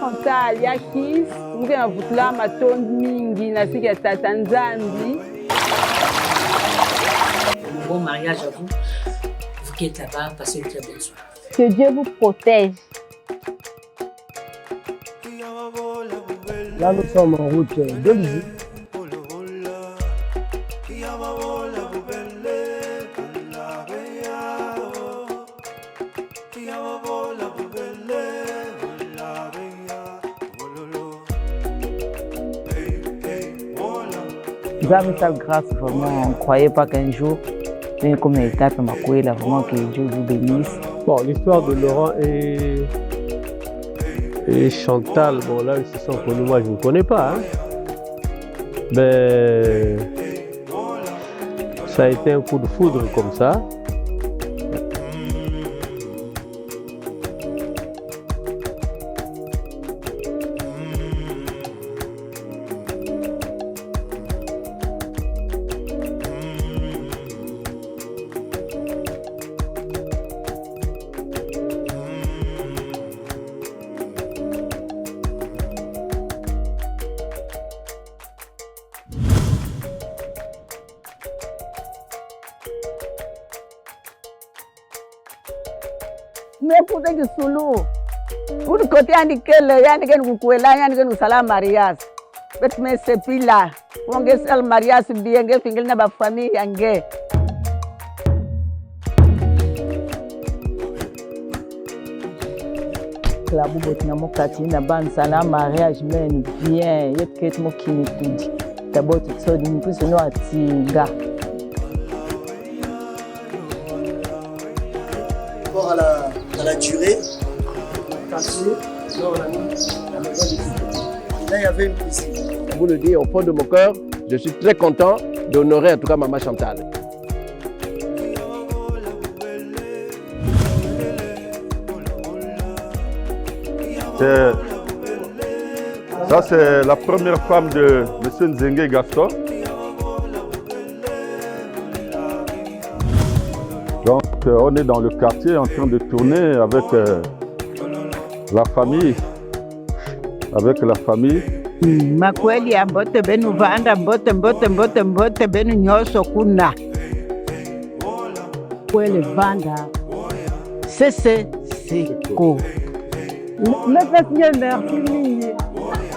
Chantal Yakis, mungena vutula matondi mingi na siki ya tata Nzambi. Bon mariage à vous. Vous qui êtes là-bas, passez une très belle soirée. Que Dieu vous protège. Là, nous sommes en route de visite. Nous avons sa grâce, vraiment, on ne croyait pas qu'un jour, comme l'étape là, vraiment que Dieu vous bénisse. Bon, l'histoire de Laurent et Chantal, bon là, ils se sont connus, moi je ne connais pas. Hein. Mais ça a été un coup de foudre comme ça. Mais pour que solo, pour le côté indiqué, yanniken kukuela, yanniken usala mariage. Mais c'est puis là, on get sal mariage bien, get fingil na ba famille yange. La boubot na mokati na bansala mariage men bien, yeket mokini tudi. D'abord tout ça, d'une plus no atiga. Rapport à la durée, là il y avait une piscine. Je vous le dis au fond de mon cœur, je suis très content d'honorer en tout cas Maman Chantal. Ça c'est la première femme de M. Nzengue Gaston. Donc on est dans le quartier en train de tourner avec la famille. Makweli ya mbote benu vanda mbote benu nyoso kuna. Kweli vanda. Sese seko. Me fais merci mingi.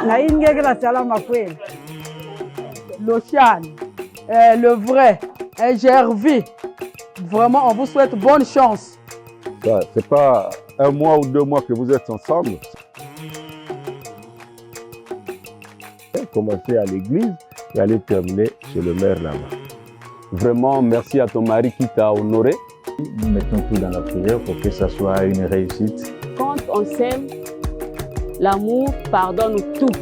Na ingeke la sala makweli. L'Ocean, le vrai, Gervais. Vraiment, on vous souhaite bonne chance. C'est pas un mois ou 2 mois que vous êtes ensemble. Commencer à l'église et aller terminer chez le maire là-bas. Vraiment, merci à ton mari qui t'a honoré. Nous mettons tout dans la prière pour que ça soit une réussite. Quand on s'aime, l'amour pardonne tout.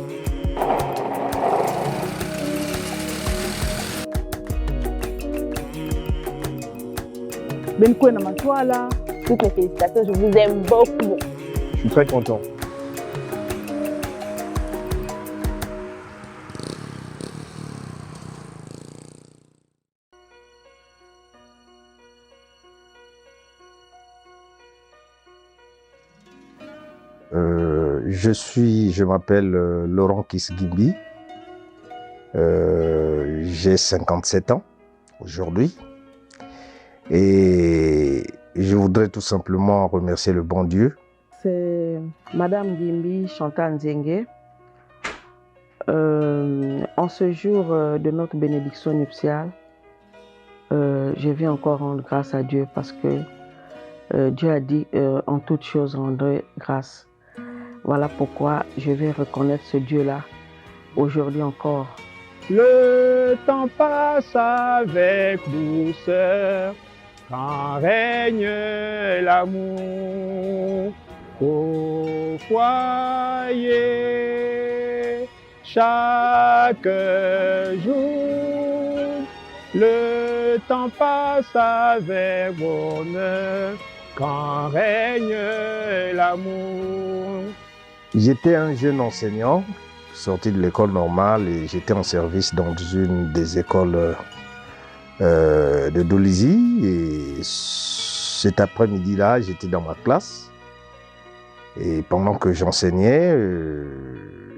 Toutes mes félicitations, je vous aime beaucoup. Je suis très content. Je m'appelle Laurent Kisgimbi. J'ai 57 ans aujourd'hui. Et je voudrais tout simplement remercier le bon Dieu. C'est Madame Gimbi Chantal Nzengue. En ce jour de notre bénédiction nuptiale, je viens encore rendre grâce à Dieu parce que Dieu a dit en toutes choses rendre grâce. Voilà pourquoi je vais reconnaître ce Dieu-là aujourd'hui encore. Le temps passe avec douceur quand règne l'amour au foyer. Chaque jour, le temps passe avec bonheur quand règne l'amour. J'étais un jeune enseignant, sorti de l'école normale et j'étais en service dans une des écoles de Dolisie. Et cet après-midi-là, j'étais dans ma classe. Et pendant que j'enseignais,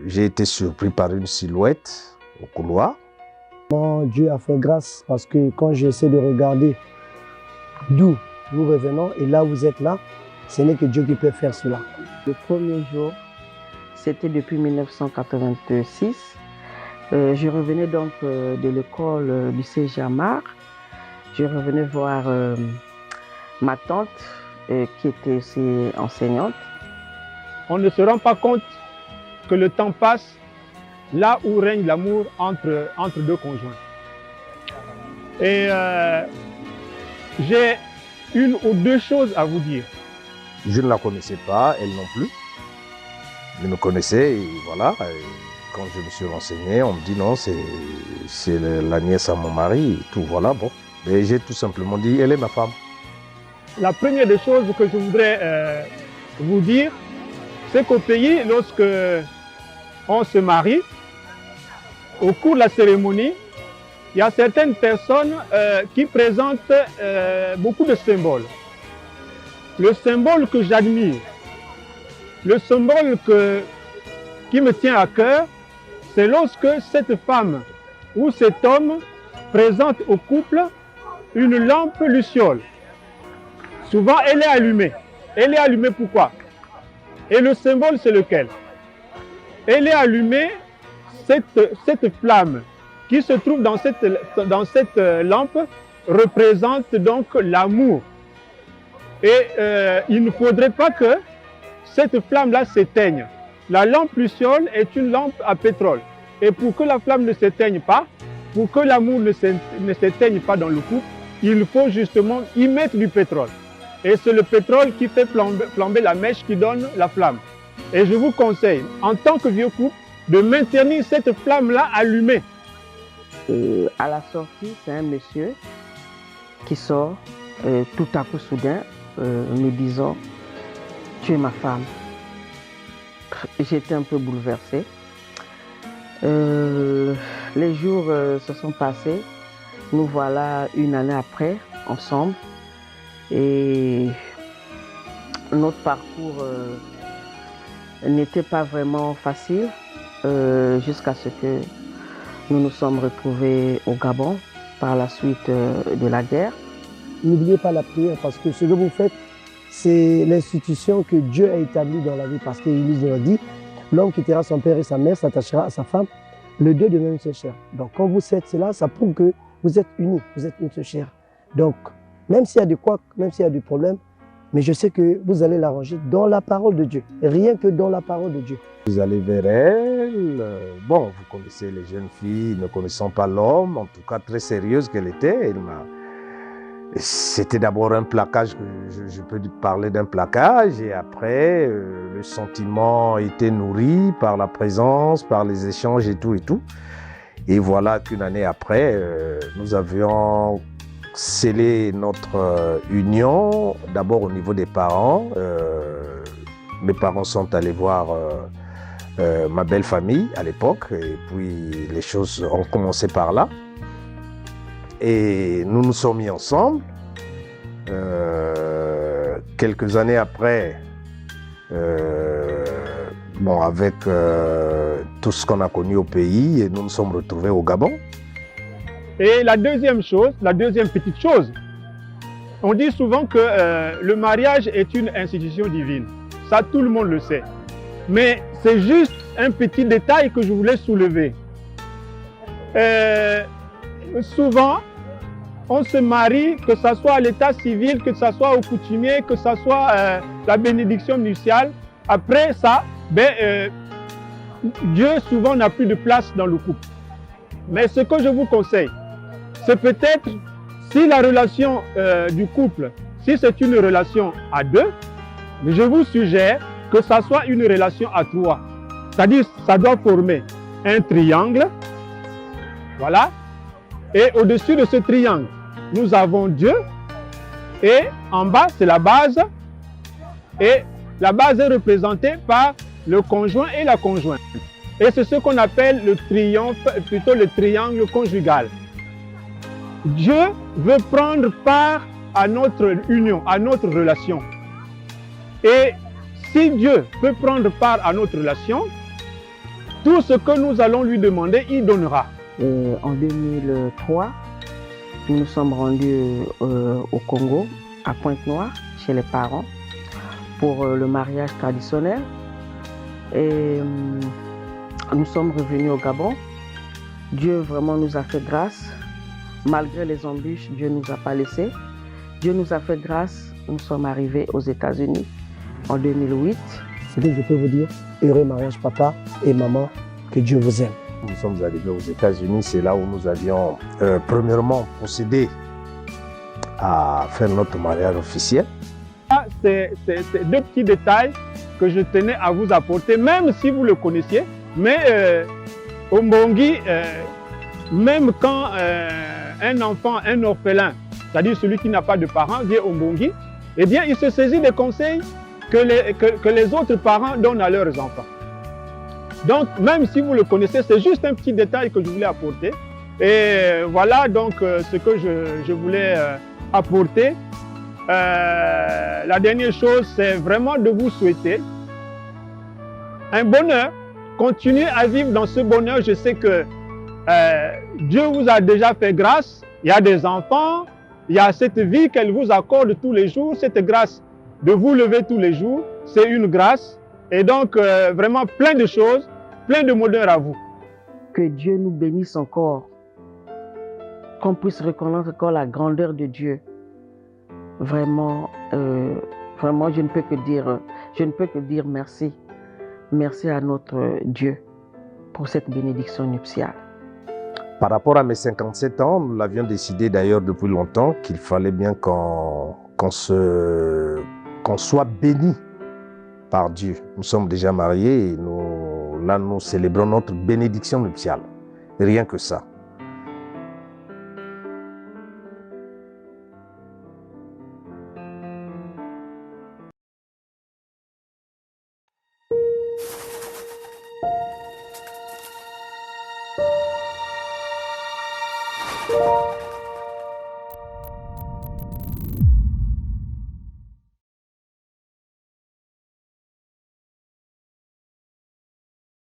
j'ai été surpris par une silhouette au couloir. Dieu a fait grâce parce que quand j'essaie de regarder d'où nous revenons et là où vous êtes là, ce n'est que Dieu qui peut faire cela. Le premier jour, c'était depuis 1986. Je revenais donc de l'école du CGAMAR. Je revenais voir ma tante qui était aussi enseignante. On ne se rend pas compte que le temps passe là où règne l'amour entre deux conjoints. Et j'ai une ou deux choses à vous dire. Je ne la connaissais pas, elle non plus. Je me connaissais et voilà. Et quand je me suis renseigné, on me dit non, c'est la nièce à mon mari et tout, voilà, bon. Et j'ai tout simplement dit, elle est ma femme. La première des choses que je voudrais vous dire, c'est qu'au pays, lorsque on se marie, au cours de la cérémonie, il y a certaines personnes qui présentent beaucoup de symboles. Le symbole que j'admire, le symbole qui me tient à cœur, c'est lorsque cette femme ou cet homme présente au couple une lampe luciole. Souvent, elle est allumée. Elle est allumée pourquoi? Et le symbole, c'est lequel? Elle est allumée, cette flamme qui se trouve dans cette lampe représente donc l'amour. Et il ne faudrait pas que cette flamme-là s'éteigne. La lampe luciole est une lampe à pétrole. Et pour que la flamme ne s'éteigne pas, pour que l'amour ne s'éteigne pas dans le couple, il faut justement y mettre du pétrole. Et c'est le pétrole qui fait flamber la mèche qui donne la flamme. Et je vous conseille, en tant que vieux couple, de maintenir cette flamme-là allumée. À la sortie, c'est un monsieur qui sort tout à coup soudain, me disant « Tu es ma femme ». J'étais un peu bouleversée. Les jours se sont passés. Nous voilà une année après, ensemble. Et notre parcours n'était pas vraiment facile jusqu'à ce que nous nous sommes retrouvés au Gabon par la suite de la guerre. N'oubliez pas la prière parce que ce que vous faites, c'est l'institution que Dieu a établie dans la vie parce qu'il nous a dit l'homme quittera son père et sa mère, s'attachera à sa femme, les deux de même seule chair. Donc quand vous faites cela, ça prouve que vous êtes unis, vous êtes une seule chair. Donc même s'il y a des couacs, même s'il y a des problèmes, mais je sais que vous allez l'arranger dans la parole de Dieu, rien que dans la parole de Dieu. Vous allez vers elle, bon, vous connaissez les jeunes filles, ne connaissant pas l'homme, en tout cas très sérieuse qu'elle était, c'était d'abord un plaquage, je peux parler d'un plaquage, et après, le sentiment était nourri par la présence, par les échanges et tout et tout. Et voilà qu'une année après, nous avions scellé notre union, d'abord au niveau des parents. Mes parents sont allés voir ma belle famille à l'époque, et puis les choses ont commencé par là. Et nous nous sommes mis ensemble. Quelques années après, bon, avec tout ce qu'on a connu au pays, et nous nous sommes retrouvés au Gabon. Et la deuxième chose, la deuxième petite chose, on dit souvent que le mariage est une institution divine. Ça, tout le monde le sait. Mais c'est juste un petit détail que je voulais soulever. Souvent, on se marie, que ce soit à l'état civil, que ce soit au coutumier, que ce soit la bénédiction nuptiale. Après ça, Dieu souvent n'a plus de place dans le couple. Mais ce que je vous conseille, c'est peut-être, si la relation du couple, si c'est une relation à deux, je vous suggère que ça soit une relation à trois. C'est-à-dire, ça doit former un triangle, voilà. Et au-dessus de ce triangle, nous avons Dieu. Et en bas, c'est la base. Et la base est représentée par le conjoint et la conjointe. Et c'est ce qu'on appelle le triomphe, plutôt le triangle conjugal. Dieu veut prendre part à notre union, à notre relation. Et si Dieu peut prendre part à notre relation, tout ce que nous allons lui demander, il donnera. En 2003, nous nous sommes rendus au Congo, à Pointe-Noire, chez les parents, pour le mariage traditionnel. Et nous sommes revenus au Gabon. Dieu vraiment nous a fait grâce. Malgré les embûches, Dieu ne nous a pas laissés. Dieu nous a fait grâce. Nous sommes arrivés aux États-Unis en 2008. Ce que je peux vous dire, heureux mariage papa et maman, que Dieu vous aime. Nous sommes arrivés aux États-Unis, c'est là où nous avions premièrement procédé à faire notre mariage officiel. C'est deux petits détails que je tenais à vous apporter, même si vous le connaissiez. Mais au Mbongi, même quand un enfant, un orphelin, c'est-à-dire celui qui n'a pas de parents, vient au Mbongi, eh bien, il se saisit des conseils que les autres parents donnent à leurs enfants. Donc, même si vous le connaissez, c'est juste un petit détail que je voulais apporter. Et voilà donc ce que je voulais apporter. La dernière chose, c'est vraiment de vous souhaiter un bonheur. Continuez à vivre dans ce bonheur. Je sais que Dieu vous a déjà fait grâce. Il y a des enfants, il y a cette vie qu'elle vous accorde tous les jours, cette grâce de vous lever tous les jours, c'est une grâce. Et donc, vraiment plein de choses, plein de bonheur à vous. Que Dieu nous bénisse encore, qu'on puisse reconnaître encore la grandeur de Dieu. Vraiment, vraiment, je ne peux que dire merci. Merci à notre Dieu pour cette bénédiction nuptiale. Par rapport à mes 57 ans, nous l'avions décidé d'ailleurs depuis longtemps qu'il fallait bien qu'on soit bénis par Dieu. Nous sommes déjà mariés et nous célébrons notre bénédiction nuptiale. Rien que ça.